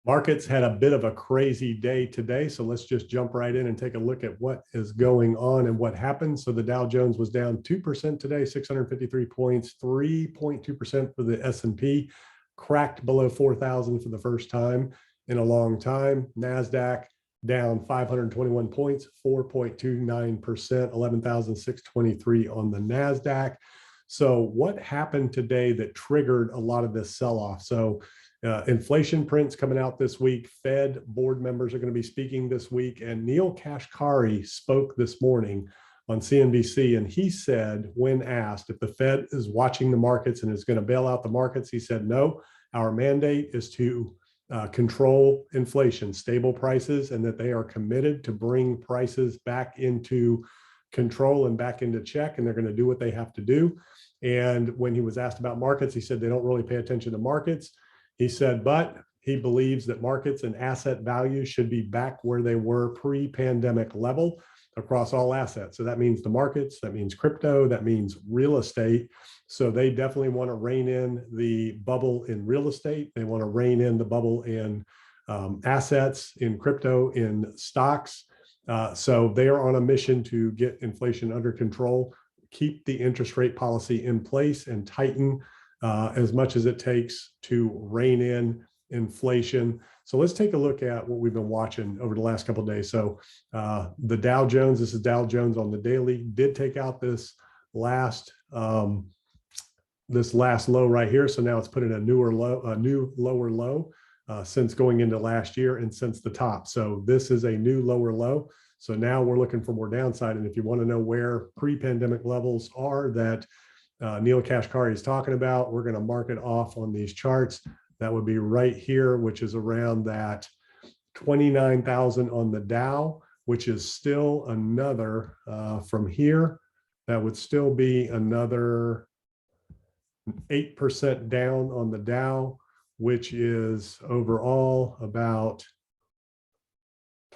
Markets had a bit of a crazy day today, so let's just jump right in and take a look at what is going on and what happened. So the Dow Jones was down 2% today, 653 points, 3.2% for the S&P, cracked below 4,000 for the first time in a long time. NASDAQ down 521 points, 4.29%, 11,623 on the NASDAQ. So what happened today that triggered a lot of this sell-off? So inflation prints coming out this week. Fed board members are going to be speaking this week. And Neil Kashkari spoke this morning on CNBC. And he said, when asked if the Fed is watching the markets and is going to bail out the markets, he said, no, our mandate is to control inflation, stable prices, and that they are committed to bring prices back into control and back into check. And they're going to do what they have to do. And when he was asked about markets, he said they don't really pay attention to markets. He said, but he believes that markets and asset values should be back where they were pre-pandemic level across all assets. So that means the markets, that means crypto, that means real estate. So they definitely want to rein in the bubble in real estate. They want to rein in the bubble in assets, in crypto, in stocks. So they are on a mission to get inflation under control, keep the interest rate policy in place, and tighten as much as it takes to rein in inflation. So let's take a look at what we've been watching over the last couple of days. So the Dow Jones, this is Dow Jones on the daily, did take out this last low right here. So now it's put in a new lower low since going into last year and since the top. So this is a new lower low. So now we're looking for more downside. And if you want to know where pre-pandemic levels are that Neil Kashkari is talking about, we're going to mark it off on these charts. That would be right here, which is around that 29,000 on the Dow, which is still another from here. That would still be another 8% down on the Dow, which is overall about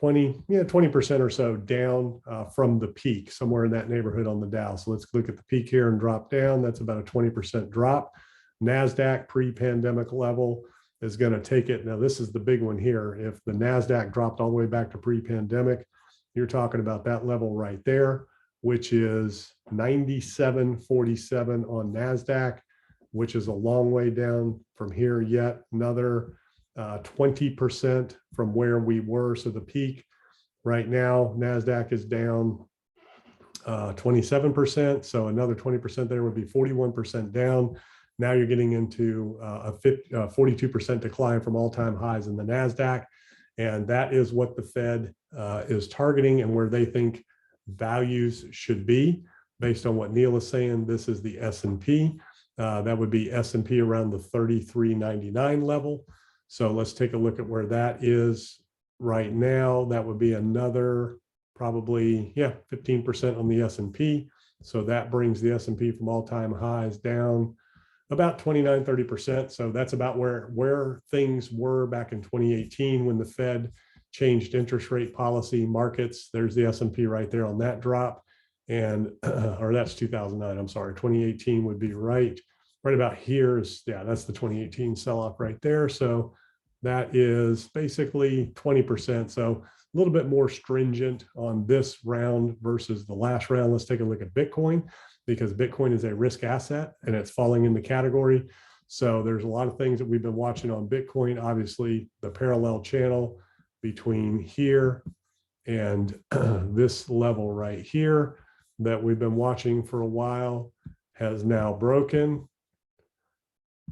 20% or so down from the peak, somewhere in that neighborhood on the Dow. So let's look at the peak here and drop down. That's about a 20% drop. NASDAQ pre-pandemic level is going to take it. Now, this is the big one here. If the NASDAQ dropped all the way back to pre-pandemic, you're talking about that level right there, which is 97.47 on NASDAQ, which is a long way down from here, yet another 20% from where we were. So the peak right now, NASDAQ is down 27%. So another 20% there would be 41% down. Now you're getting into a 42% decline from all-time highs in the NASDAQ. And that is what the Fed is targeting and where they think values should be. Based on what Neil is saying, this is the S&P. That would be S&P around the 33.99 level. So let's take a look at where that is right now. That would be another probably, 15% on the S&P. So that brings the S&P from all-time highs down about 29-30%. So that's about where things were back in 2018 when the Fed changed interest rate policy. Markets, there's the S&P right there on that drop. And, or that's 2009, I'm sorry, 2018 would be right about here is, that's the 2018 sell-off right there. So that is basically 20%. So a little bit more stringent on this round versus the last round. Let's take a look at Bitcoin, because Bitcoin is a risk asset and it's falling in the category. So there's a lot of things that we've been watching on Bitcoin. Obviously, the parallel channel between here and this level right here that we've been watching for a while has now broken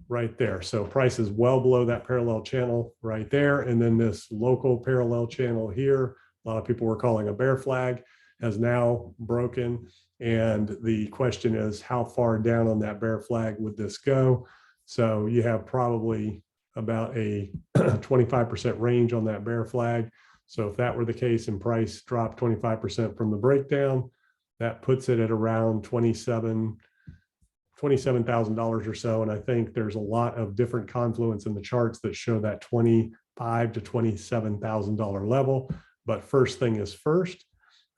right there. So price is well below that parallel channel right there. And then this local parallel channel here, a lot of people were calling a bear flag, has now broken. And the question is, how far down on that bear flag would this go? So you have probably about a 25% range on that bear flag. So if that were the case and price dropped 25% from the breakdown, that puts it at around $27,000 or so. And I think there's a lot of different confluence in the charts that show that $25,000 to $27,000 level. But first thing is first,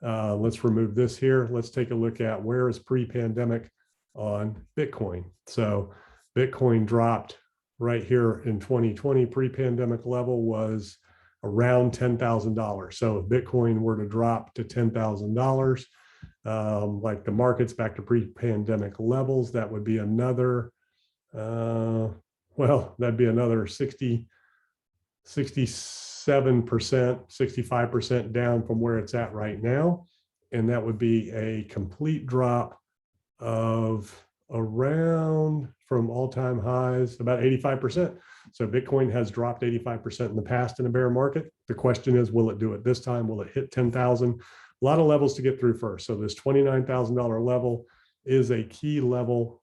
let's remove this here. Let's take a look at where is pre-pandemic on Bitcoin. So Bitcoin dropped right here in 2020, pre-pandemic level was around $10,000. So if Bitcoin were to drop to $10,000, like the market's back to pre-pandemic levels, that would be another, well, that'd be another 67%, 65% down from where it's at right now. And that would be a complete drop of around, from all-time highs, about 85%. So Bitcoin has dropped 85% in the past in a bear market. The question is, will it do it this time? Will it hit 10,000? A lot of levels to get through first. So this $29,000 level is a key level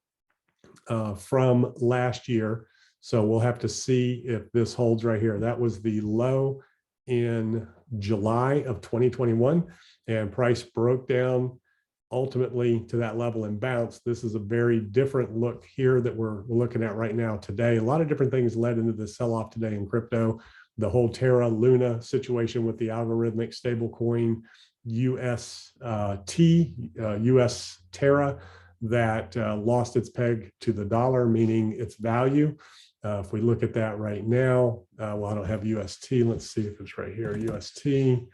from last year. So we'll have to see if this holds right here. That was the low in July of 2021, and price broke down ultimately to that level and bounced. This is a very different look here that we're looking at right now today. A lot of different things led into the sell-off today in crypto. The whole Terra Luna situation with the algorithmic stablecoin US Terra that lost its peg to the dollar, meaning its value. If we look at that right now, well, I don't have UST. Let's see if it's right here, UST in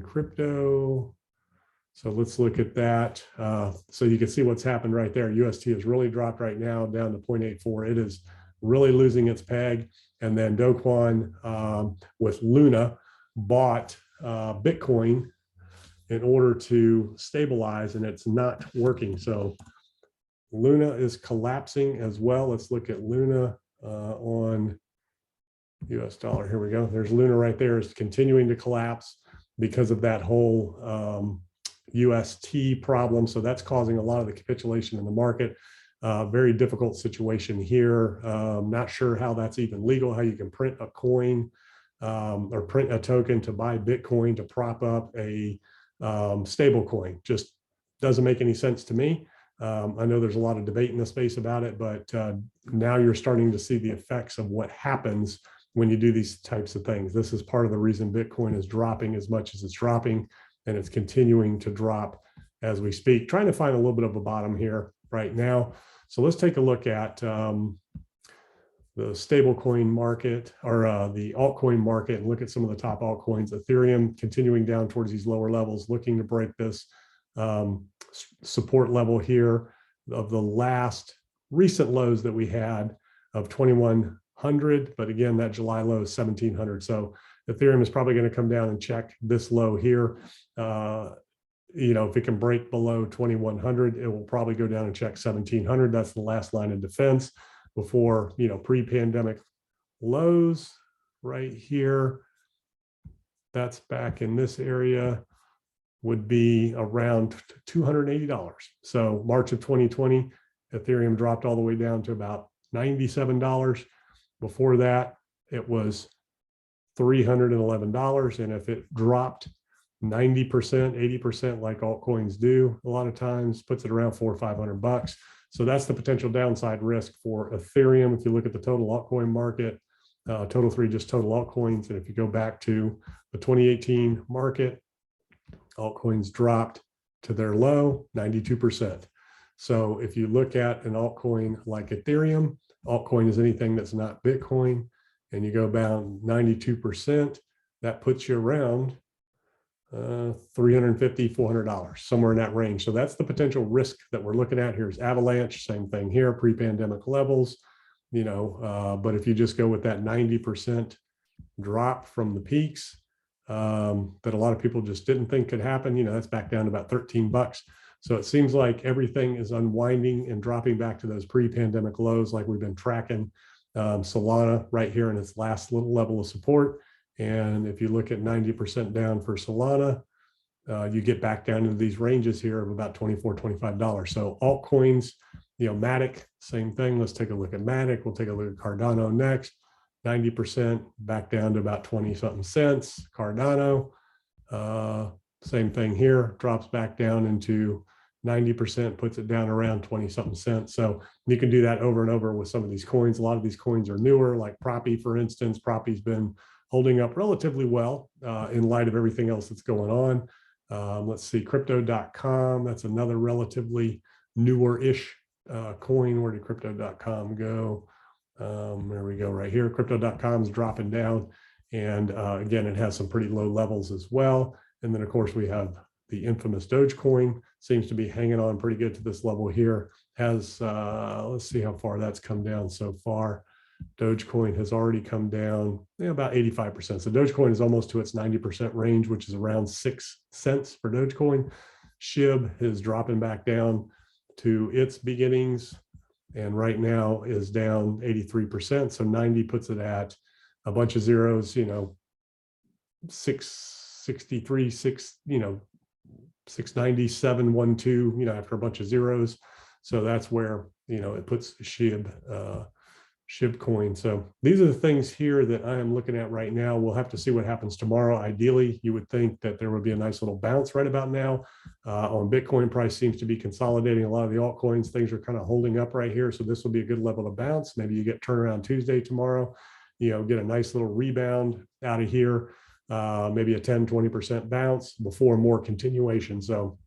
crypto. So let's look at that. So you can see what's happened right there. UST has really dropped right now down to 0.84. It is really losing its peg. And then Do Kwon with Luna bought Bitcoin in order to stabilize, and it's not working. So Luna is collapsing as well. Let's look at Luna on US dollar. Here we go. There's Luna right there, is continuing to collapse because of that whole UST problem. So that's causing a lot of the capitulation in the market. Very difficult situation here. Not sure how that's even legal, how you can print a coin or print a token to buy Bitcoin to prop up a stable coin. Just doesn't make any sense to me. I know there's a lot of debate in the space about it, but now you're starting to see the effects of what happens when you do these types of things. This is part of the reason Bitcoin is dropping as much as it's dropping, and it's continuing to drop as we speak. Trying to find a little bit of a bottom here right now. So let's take a look at the stablecoin market, or the altcoin market, and look at some of the top altcoins. Ethereum continuing down towards these lower levels, looking to break this support level here of the last recent lows that we had of 2,100. But again, that July low is 1,700. So Ethereum is probably going to come down and check this low here. You know, if it can break below 2,100, it will probably go down and check 1,700. That's the last line of defense before, you know, pre-pandemic lows right here. That's back in this area, would be around $280. So March of 2020, Ethereum dropped all the way down to about $97. Before that, it was $311. And if it dropped 90%, 80% like altcoins do, a lot of times puts it around $400 or $500. So that's the potential downside risk for Ethereum. If you look at the total altcoin market, total three, just total altcoins. And if you go back to the 2018 market, altcoins dropped to their low, 92%. So if you look at an altcoin like Ethereum, altcoin is anything that's not Bitcoin, and you go down 92%, that puts you around $350, $400, somewhere in that range. So that's the potential risk that we're looking at. Here's Avalanche, same thing here, pre-pandemic levels, you know, but if you just go with that 90% drop from the peaks that a lot of people just didn't think could happen, you know, that's back down to about $13. So it seems like everything is unwinding and dropping back to those pre-pandemic lows like we've been tracking. Solana right here in its last little level of support. And if you look at 90% down for Solana, you get back down into these ranges here of about $24, $25. So altcoins, you know, Matic, same thing. Let's take a look at Matic. We'll take a look at Cardano next. 90% back down to about 20 something cents. Cardano, same thing here, drops back down into 90%, puts it down around 20 something cents. So you can do that over and over with some of these coins. A lot of these coins are newer, like Proppy, for instance. Proppy's been holding up relatively well in light of everything else that's going on. Let's see, crypto.com, that's another relatively newer-ish coin. Where did crypto.com go? There we go right here. Crypto.com is dropping down. And again, it has some pretty low levels as well. And then, of course, we have the infamous Dogecoin, seems to be hanging on pretty good to this level here. Has, let's see how far that's come down so far. Dogecoin has already come down about 85%. So Dogecoin is almost to its 90% range, which is around 6 cents for Dogecoin. SHIB is dropping back down to its beginnings, and right now is down 83%. So 90 puts it at a bunch of zeros, 663, 690, 712, after a bunch of zeros. So that's where, it puts SHIB coin. So these are the things here that I am looking at right now. We'll have to see what happens tomorrow. Ideally, you would think that there would be a nice little bounce right about now. On Bitcoin, price seems to be consolidating. A lot of the altcoins, things are kind of holding up right here. So this will be a good level to bounce. Maybe you get turnaround Tuesday tomorrow, get a nice little rebound out of here, maybe a 10, 20% bounce before more continuation. So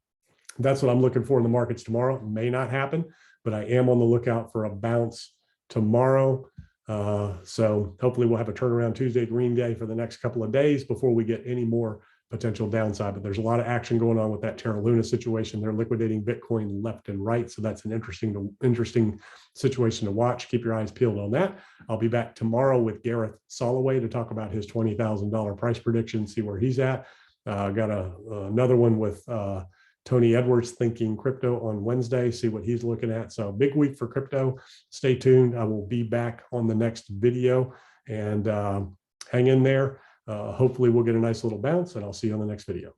that's what I'm looking for in the markets tomorrow. It may not happen, but I am on the lookout for a bounce tomorrow. So hopefully we'll have a turnaround Tuesday, green day for the next couple of days before we get any more potential downside. But there's a lot of action going on with that Terra Luna situation. They're liquidating Bitcoin left and right. So that's an interesting situation to watch. Keep your eyes peeled on that. I'll be back tomorrow with Gareth Soloway to talk about his $20,000 price prediction, see where he's at. Got another one with Tony Edwards, Thinking Crypto, on Wednesday, see what he's looking at. So big week for crypto. Stay tuned. I will be back on the next video, and hang in there. Hopefully we'll get a nice little bounce, and I'll see you on the next video.